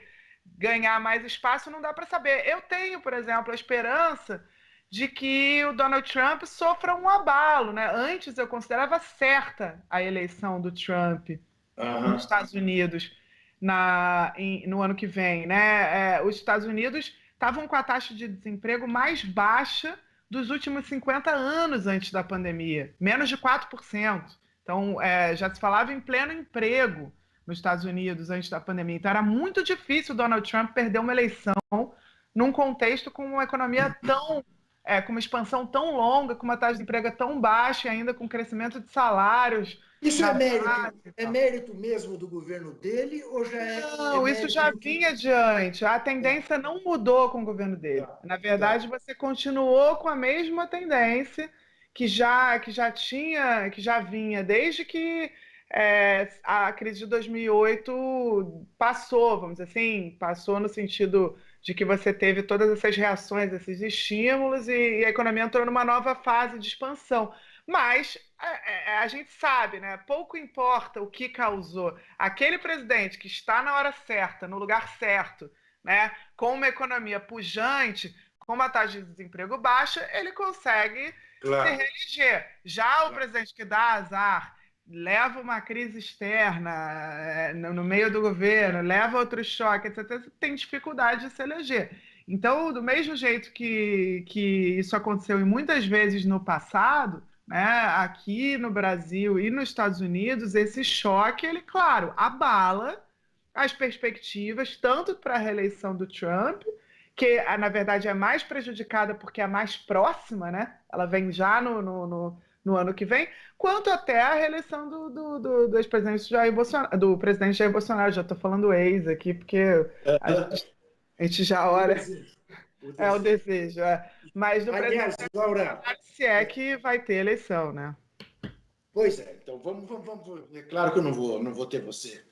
ganhar mais espaço não dá para saber. Eu tenho, por exemplo, a esperança de que o Donald Trump sofra um abalo, né? Antes eu considerava certa a eleição do Trump nos Estados Unidos no ano que vem, né? Os Estados Unidos estavam com a taxa de desemprego mais baixa dos últimos 50 anos antes da pandemia, menos de 4%. Então, já se falava em pleno emprego nos Estados Unidos antes da pandemia. Então, era muito difícil o Donald Trump perder uma eleição num contexto com uma economia com uma expansão tão longa, com uma taxa de emprego tão baixa e ainda com crescimento de salários. Isso é mérito mesmo do governo dele ou já é... Não, isso já vinha adiante. A tendência não mudou com o governo dele. Na verdade, você continuou com a mesma tendência que já vinha desde que a crise de 2008 passou, vamos dizer assim, passou no sentido de que você teve todas essas reações, esses estímulos e a economia entrou numa nova fase de expansão. Mas a gente sabe, né? Pouco importa o que causou. Aquele presidente que está na hora certa, no lugar certo, né? Com uma economia pujante, com uma taxa de desemprego baixa, ele consegue se reeleger. Já o presidente que dá azar, leva uma crise externa no meio do governo, leva outro choque, etc., tem dificuldade de se eleger. Então, do mesmo jeito que isso aconteceu e muitas vezes no passado, né, aqui no Brasil e nos Estados Unidos, esse choque, ele, claro, abala as perspectivas tanto para a reeleição do Trump, que, na verdade, é mais prejudicada porque é mais próxima, né? Ela vem já no ano que vem, quanto até a reeleição do ex-presidente Jair Bolsonaro, do presidente Jair Bolsonaro. Já estou falando ex aqui, porque a gente já olha... o desejo. Mas do presidente, Laura, se é que vai ter eleição, né? Pois é, então vamos. É claro que eu não vou ter você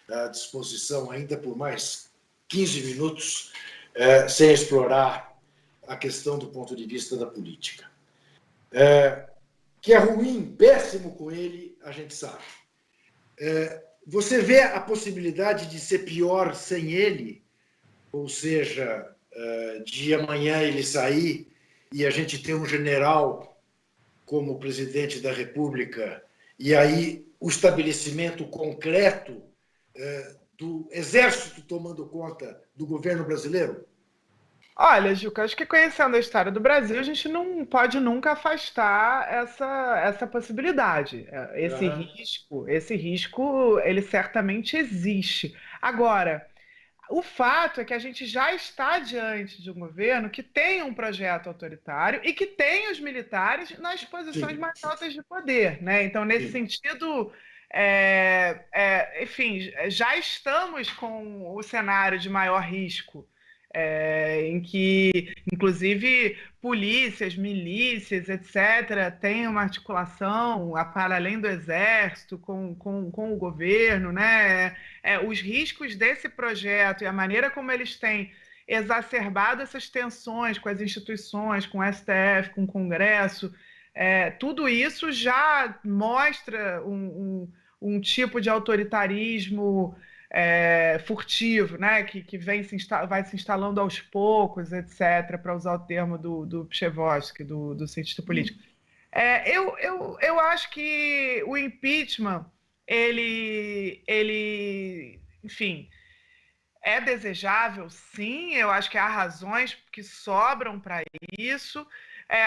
à disposição ainda por mais 15 minutos sem explorar a questão do ponto de vista da política. que é ruim, péssimo com ele, a gente sabe. Você vê a possibilidade de ser pior sem ele? Ou seja, de amanhã ele sair e a gente ter um general como presidente da República e aí o estabelecimento concreto do Exército tomando conta do governo brasileiro? Olha, Juca, acho que conhecendo a história do Brasil, a gente não pode nunca afastar essa possibilidade. Esse risco, ele certamente existe. Agora, o fato é que a gente já está diante de um governo que tem um projeto autoritário e que tem os militares nas posições mais altas de poder, né? Então, nesse sentido, enfim, já estamos com o cenário de maior risco, em que, inclusive, polícias, milícias, etc., têm uma articulação para além do exército com o governo, né? Os riscos desse projeto e a maneira como eles têm exacerbado essas tensões com as instituições, com o STF, com o Congresso, tudo isso já mostra um tipo de autoritarismo furtivo, né? que vai se instalando aos poucos, etc., para usar o termo do Pshevotsky, do cientista político. Eu acho que o impeachment, enfim, é desejável, sim. Eu acho que há razões que sobram para isso.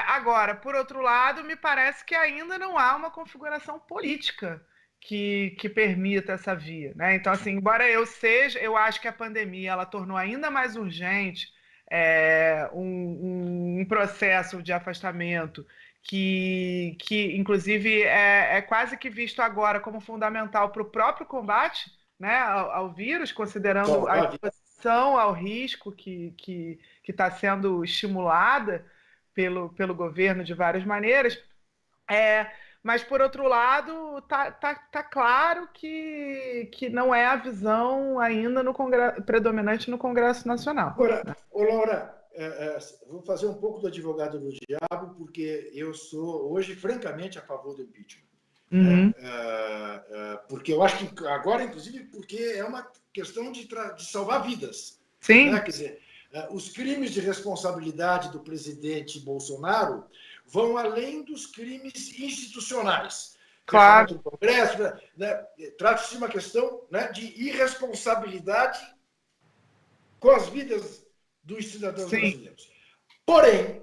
Agora, por outro lado, me parece que ainda não há uma configuração política que permita essa via, né? Então, assim, embora eu acho que a pandemia ela tornou ainda mais urgente um processo de afastamento que inclusive, é quase que visto agora como fundamental para o próprio combate, né, ao vírus, considerando a exposição ao risco que está sendo estimulada pelo governo de várias maneiras. Mas, por outro lado, tá claro que não é a visão ainda predominante no Congresso Nacional. Agora, Laura, vou fazer um pouco do advogado do diabo, porque eu sou, hoje, francamente, a favor do impeachment. Uhum. Porque eu acho que agora, inclusive, porque é uma questão de salvar vidas. Sim. Né? Quer dizer, os crimes de responsabilidade do presidente Bolsonaro vão além dos crimes institucionais. Claro. Do Congresso, né? Trata-se de uma questão, né, de irresponsabilidade com as vidas dos cidadãos brasileiros. Porém,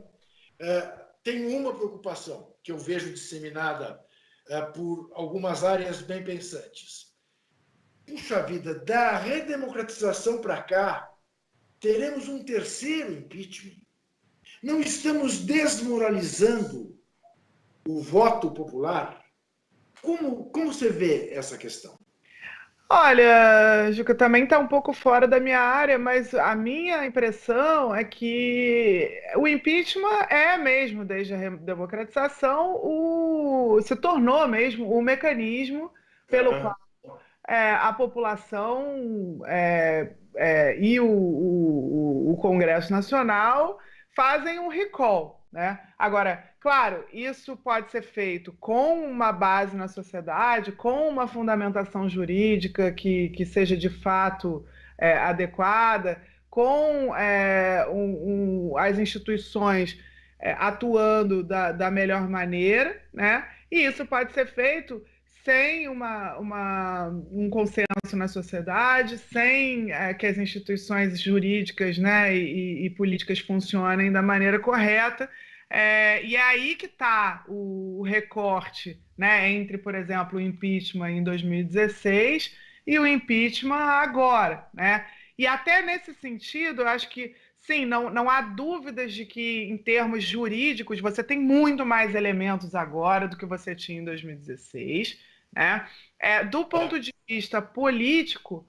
tem uma preocupação que eu vejo disseminada por algumas áreas bem pensantes. Puxa vida, da redemocratização para cá, teremos um terceiro impeachment. Não estamos desmoralizando o voto popular? Como você vê essa questão? Olha, Juca, também está um pouco fora da minha área, mas a minha impressão é que o impeachment mesmo, desde a redemocratização, se tornou mesmo o mecanismo pelo qual a população e o Congresso Nacional fazem um recall, né? Agora, claro, isso pode ser feito com uma base na sociedade, com uma fundamentação jurídica que seja de fato adequada, com as instituições atuando da melhor maneira, né? E isso pode ser feito sem um consenso na sociedade, sem que as instituições jurídicas, né, e políticas funcionem da maneira correta. E é aí que está o recorte, né, entre, por exemplo, o impeachment em 2016 e o impeachment agora, né? E até nesse sentido, eu acho que, sim, não há dúvidas de que, em termos jurídicos, você tem muito mais elementos agora do que você tinha em 2016, né? Do ponto de vista político,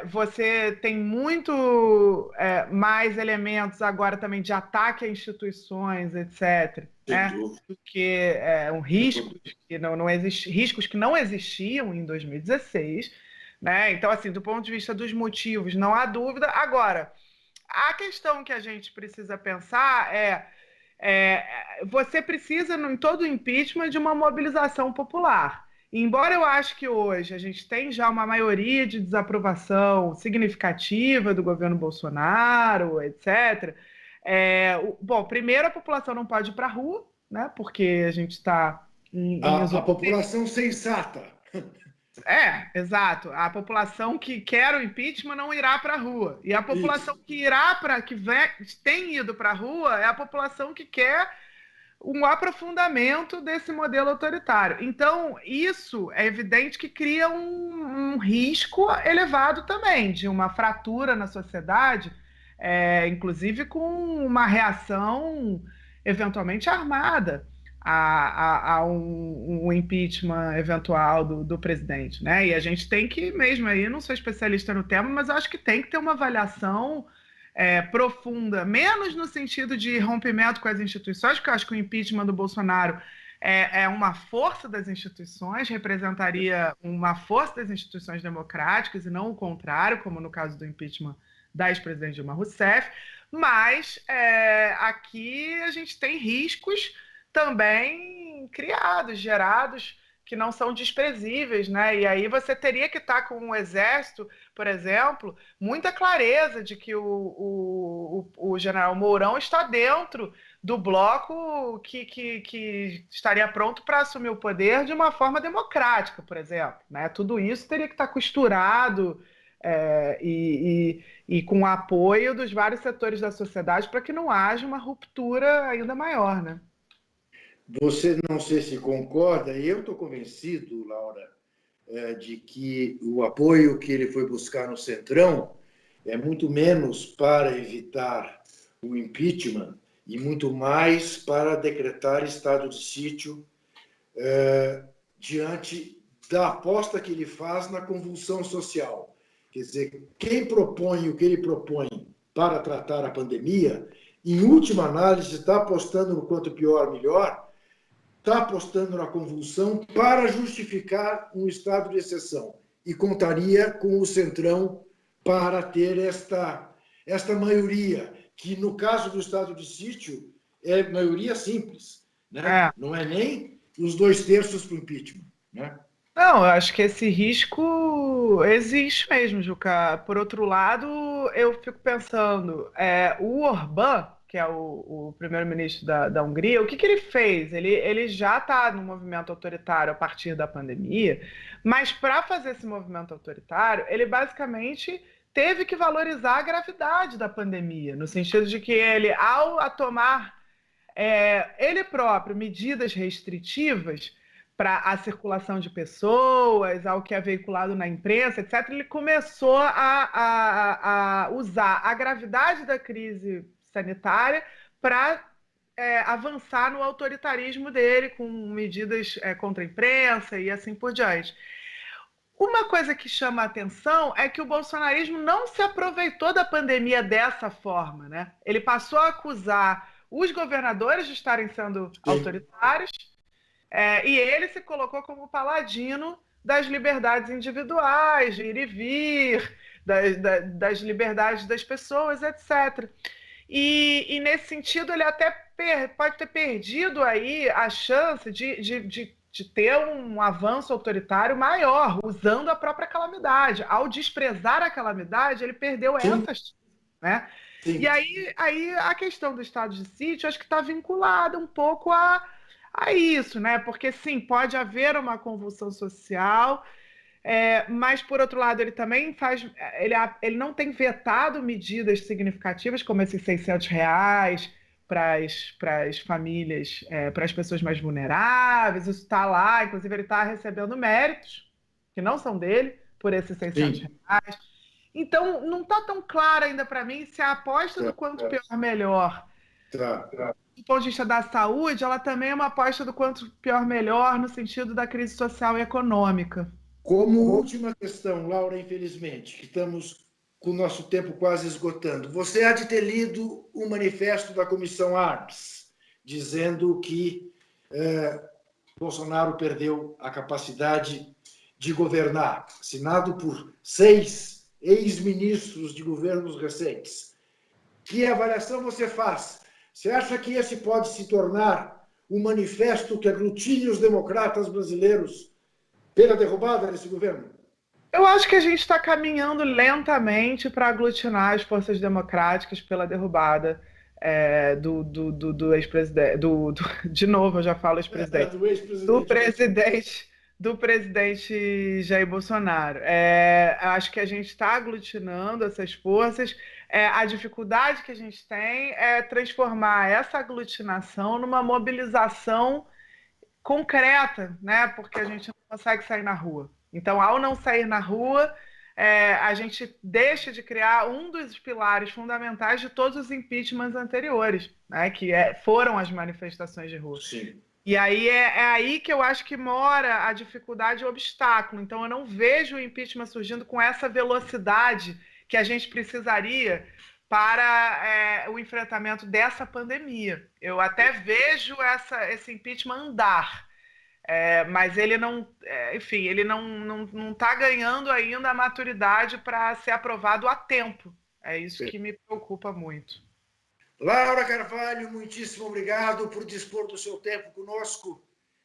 você tem muito mais elementos agora também de ataque a instituições, etc., né? Porque riscos que não existiam em 2016, né? Então, assim, do ponto de vista dos motivos, não há dúvida. Agora, a questão que a gente precisa pensar você precisa, em todo impeachment, de uma mobilização popular. E, embora eu acho que hoje a gente tem já uma maioria de desaprovação significativa do governo Bolsonaro, etc., bom, primeiro a população não pode ir para a rua, né, porque a gente está a população sensata. Exato. A população que quer o impeachment não irá para a rua. E a população que tem ido para a rua é a população que quer um aprofundamento desse modelo autoritário. Então, isso é evidente que cria um risco elevado também de uma fratura na sociedade, inclusive com uma reação eventualmente armada a um impeachment eventual do presidente, né? E a gente tem que, mesmo aí, não sou especialista no tema, mas acho que tem que ter uma avaliação profunda, menos no sentido de rompimento com as instituições, porque eu acho que o impeachment do Bolsonaro é uma força das instituições, representaria uma força das instituições democráticas e não o contrário, como no caso do impeachment da ex-presidente Dilma Rousseff, mas aqui a gente tem riscos também criados, gerados, que não são desprezíveis, né? E aí você teria que estar com um exército, por exemplo, muita clareza de que o general Mourão está dentro do bloco que estaria pronto para assumir o poder de uma forma democrática, por exemplo, né? Tudo isso teria que estar costurado e com o apoio dos vários setores da sociedade para que não haja uma ruptura ainda maior, né? Você não sei se concorda, e eu estou convencido, Laura, de que o apoio que ele foi buscar no Centrão é muito menos para evitar o impeachment e muito mais para decretar estado de sítio diante da aposta que ele faz na convulsão social. Quer dizer, quem propõe o que ele propõe para tratar a pandemia, em última análise, está apostando no quanto pior, melhor, está apostando na convulsão para justificar um estado de exceção e contaria com o Centrão para ter esta maioria, que no caso do estado de sítio é maioria simples, né? Não é nem os 2/3 para o impeachment, né? Não, eu acho que esse risco existe mesmo, Juca. Por outro lado, eu fico pensando, o Orbán, que é o primeiro-ministro da Hungria, o que ele fez? Ele já está no movimento autoritário a partir da pandemia, mas para fazer esse movimento autoritário, ele basicamente teve que valorizar a gravidade da pandemia, no sentido de que ele, ao tomar ele próprio medidas restritivas para a circulação de pessoas, ao que é veiculado na imprensa, etc., ele começou a usar a gravidade da crise sanitária para avançar no autoritarismo dele, com medidas contra a imprensa e assim por diante. Uma coisa que chama a atenção é que o bolsonarismo não se aproveitou da pandemia dessa forma, né? Ele passou a acusar os governadores de estarem sendo autoritários e ele se colocou como paladino das liberdades individuais, de ir e vir, das liberdades das pessoas, etc., E nesse sentido, ele até pode ter perdido aí a chance de ter um avanço autoritário maior, usando a própria calamidade. Ao desprezar a calamidade, ele perdeu ênfase, né? Sim. E aí a questão do estado de sítio, acho que está vinculada um pouco a isso, né? Porque, sim, pode haver uma convulsão social, mas, por outro lado, ele também ele não tem vetado medidas significativas como esses R$600 para as famílias, para as pessoas mais vulneráveis. Isso está lá, inclusive ele está recebendo méritos que não são dele por esses R$600. Então, não está tão claro ainda para mim se a aposta do quanto pior melhor, do ponto de vista da saúde, ela também é uma aposta do quanto pior melhor no sentido da crise social e econômica. Como última questão, Laura, infelizmente, que estamos com o nosso tempo quase esgotando, você há de ter lido o manifesto da Comissão Arps, dizendo que Bolsonaro perdeu a capacidade de governar, assinado por 6 ex-ministros de governos recentes. Que avaliação você faz Você acha que esse pode se tornar um manifesto que aglutine os democratas brasileiros pela derrubada desse governo? Eu acho que a gente está caminhando lentamente para aglutinar as forças democráticas pela derrubada do ex-presidente. De novo, eu já falo ex-presidente. Do presidente Jair Bolsonaro. Acho que a gente está aglutinando essas forças. A dificuldade que a gente tem é transformar essa aglutinação numa mobilização concreta, né? Porque a gente não consegue sair na rua. Então, ao não sair na rua, a gente deixa de criar um dos pilares fundamentais de todos os impeachments anteriores, né? Que foram as manifestações de rua. Sim. E aí é aí que eu acho que mora a dificuldade e o obstáculo. Então, eu não vejo o impeachment surgindo com essa velocidade que a gente precisaria para o enfrentamento dessa pandemia. Eu até vejo esse impeachment andar, mas ele não, enfim, ele não está ganhando ainda a maturidade para ser aprovado a tempo. É isso que me preocupa muito. Laura Carvalho, muitíssimo obrigado por dispor do seu tempo conosco.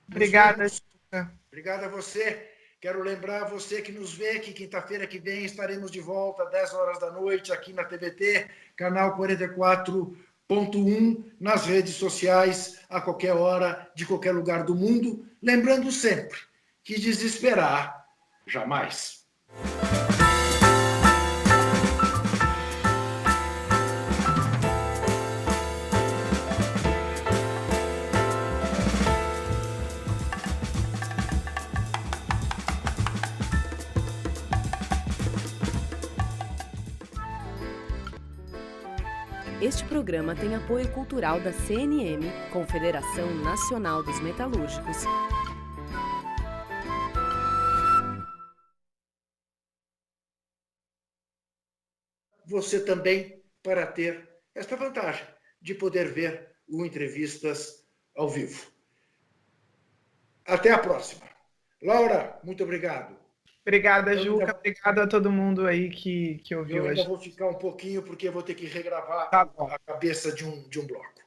Obrigada. Obrigado a você. Quero lembrar você que nos vê que quinta-feira que vem estaremos de volta às 10 horas da noite aqui na TVT, canal 44.1, nas redes sociais, a qualquer hora, de qualquer lugar do mundo. Lembrando sempre que desesperar jamais. Este programa tem apoio cultural da CNM, Confederação Nacional dos Metalúrgicos. Você também para ter esta vantagem de poder ver o Entrevistas ao vivo. Até a próxima. Laura, muito obrigado. Obrigada, Juca. Obrigada a todo mundo aí que ouviu. Eu ainda vou ficar um pouquinho porque eu vou ter que regravar a cabeça de um bloco.